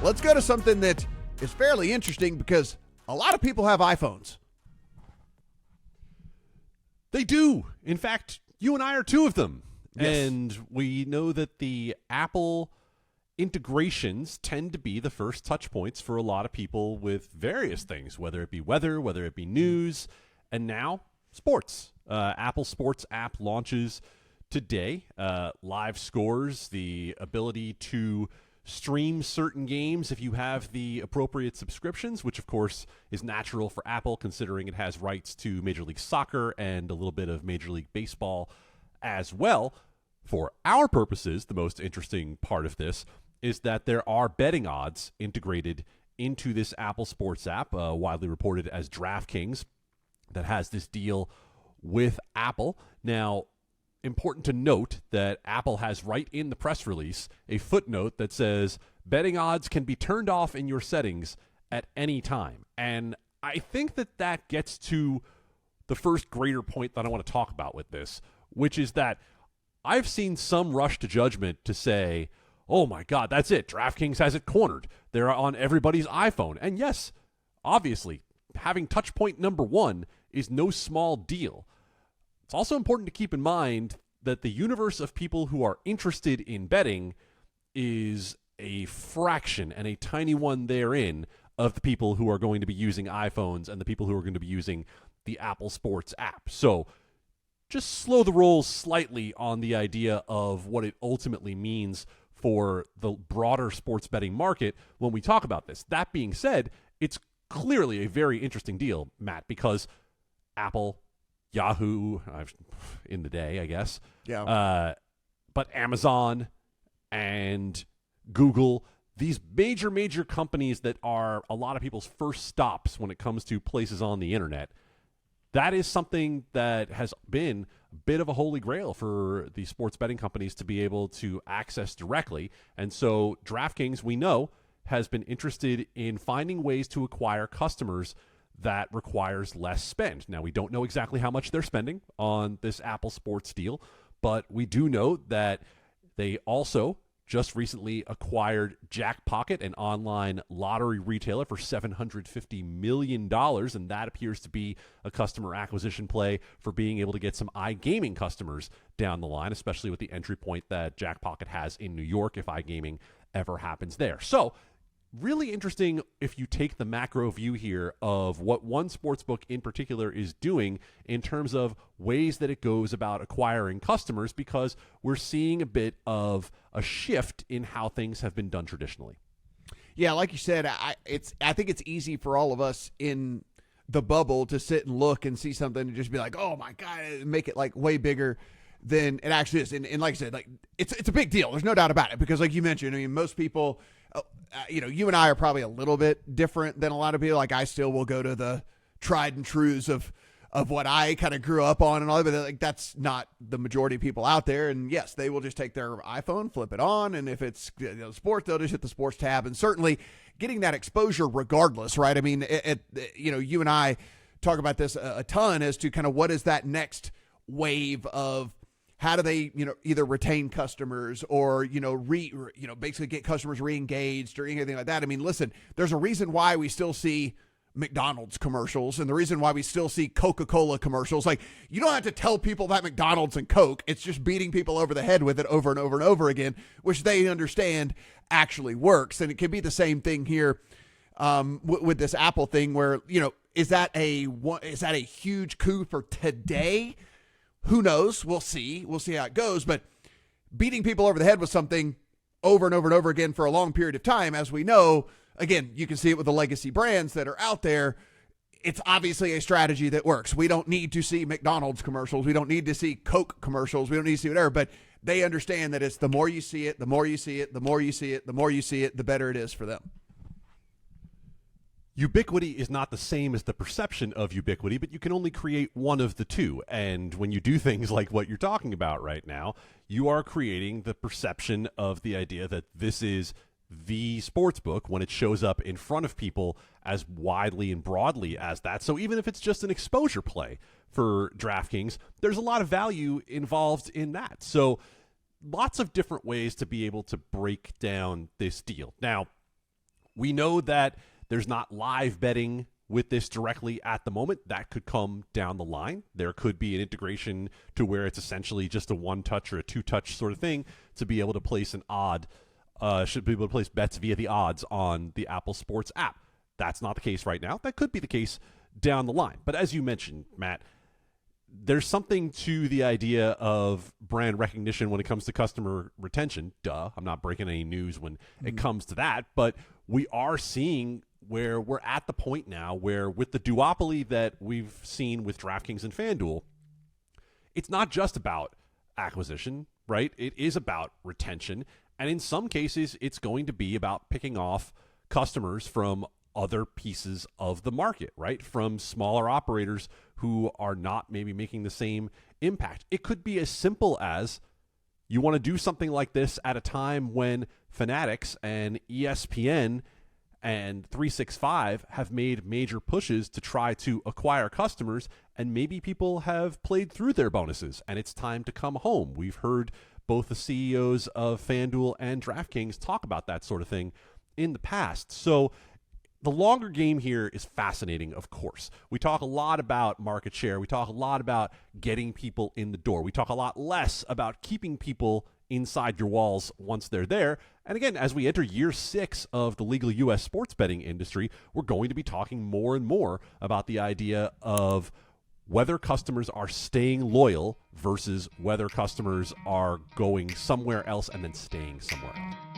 Let's go to something that is fairly interesting because a lot of people have iPhones. They do. In fact, you and I are two of them. Yes. And we know that the Apple integrations tend to be the first touch points for a lot of people with various things, whether it be weather, whether it be news, and now sports. Apple Sports app launches today. Live scores, the ability to stream certain games if you have the appropriate subscriptions, which of course is natural for Apple considering it has rights to Major League Soccer and a little bit of Major League Baseball as well. For our purposes, the most interesting part of this is that there are betting odds integrated into this Apple Sports app, widely reported as DraftKings, that has this deal with Apple. Now, important to note that Apple has right in the press release a footnote that says betting odds can be turned off in your settings at any time. And I think that that gets to the first greater point that I want to talk about with this, which is that I've seen some rush to judgment to say, oh my God, that's it. DraftKings has it cornered. They're on everybody's iPhone. And yes, obviously, having touch point number one is no small deal. It's also important to keep in mind that the universe of people who are interested in betting is a fraction and a tiny one therein of the people who are going to be using iPhones and the people who are going to be using the Apple Sports app. So just slow the roll slightly on the idea of what it ultimately means for the broader sports betting market when we talk about this. That being said, it's clearly a very interesting deal, Matt, because Apple, Yahoo, in the day, I guess. Yeah. But Amazon and Google, these major companies that are a lot of people's first stops when it comes to places on the internet, that is something that has been a bit of a holy grail for the sports betting companies to be able to access directly. And so DraftKings, we know, has been interested in finding ways to acquire customers that requires less spend. Now, we don't know exactly how much they're spending on this Apple Sports deal, but we do know that they also just recently acquired Jackpocket, an online lottery retailer, for $750 million, and that appears to be a customer acquisition play for being able to get some iGaming customers down the line, especially with the entry point that Jackpocket has in New York if iGaming ever happens there. So, really interesting if you take the macro view here of what one sportsbook in particular is doing in terms of ways that it goes about acquiring customers, because we're seeing a bit of a shift in how things have been done traditionally. Yeah, like you said, I think it's easy for all of us in the bubble to sit and look and see something and just be like, oh my God, and make it like way bigger than it actually is. And like I said, like it's a big deal. There's no doubt about it, because like you mentioned, I mean, most people, you and I are probably a little bit different than a lot of people. Like I still will go to the tried and trues of what I kind of grew up on and all that, but like that's not the majority of people out there. And yes, they will just take their iPhone, flip it on, and if it's sports, they'll just hit the sports tab. And certainly getting that exposure regardless, right? I mean, you and I talk about this a ton as to kind of what is that next wave of how do they, either retain customers or, basically get customers re-engaged or anything like that. I mean, listen, there's a reason why we still see McDonald's commercials and the reason why we still see Coca-Cola commercials. Like, you don't have to tell people that McDonald's and Coke. It's just beating people over the head with it over and over and over again, which they understand actually works. And it can be the same thing here with this Apple thing where, is that a huge coup for today? Who knows? We'll see. We'll see how it goes. But beating people over the head with something over and over and over again for a long period of time, as we know, again, you can see it with the legacy brands that are out there. It's obviously a strategy that works. We don't need to see McDonald's commercials. We don't need to see Coke commercials. We don't need to see whatever. But they understand that it's the more you see it, the more you see it, the more you see it, the more you see it, the better it is for them. Ubiquity is not the same as the perception of ubiquity, but you can only create one of the two. And when you do things like what you're talking about right now, you are creating the perception of the idea that this is the sports book when it shows up in front of people as widely and broadly as that. So even if it's just an exposure play for DraftKings, there's a lot of value involved in that. So lots of different ways to be able to break down this deal. Now, We know that there's not live betting with this directly at the moment. That could come down the line. There could be an integration to where it's essentially just a one-touch or a two-touch sort of thing to be able to place an odd, should be able to place bets via the odds on the Apple Sports app. That's not the case right now. That could be the case down the line. But as you mentioned, Matt, there's something to the idea of brand recognition when it comes to customer retention. Duh, I'm not breaking any news when it comes to that. But we are seeing where we're at the point now where with the duopoly that we've seen with DraftKings and FanDuel, it's not just about acquisition, right? It is about retention. And in some cases, it's going to be about picking off customers from other pieces of the market, right? From smaller operators who are not maybe making the same impact. It could be as simple as you want to do something like this at a time when Fanatics and ESPN and 365 have made major pushes to try to acquire customers, and maybe people have played through their bonuses and it's time to come home. We've heard both the CEOs of FanDuel and DraftKings talk about that sort of thing in the past. So the longer game here is fascinating, of course. We talk a lot about market share. We talk a lot about getting people in the door. We talk a lot less about keeping people inside your walls once they're there. And again, as we enter year 6 of the legal U.S. sports betting industry, we're going to be talking more and more about the idea of whether customers are staying loyal versus whether customers are going somewhere else and then staying somewhere else.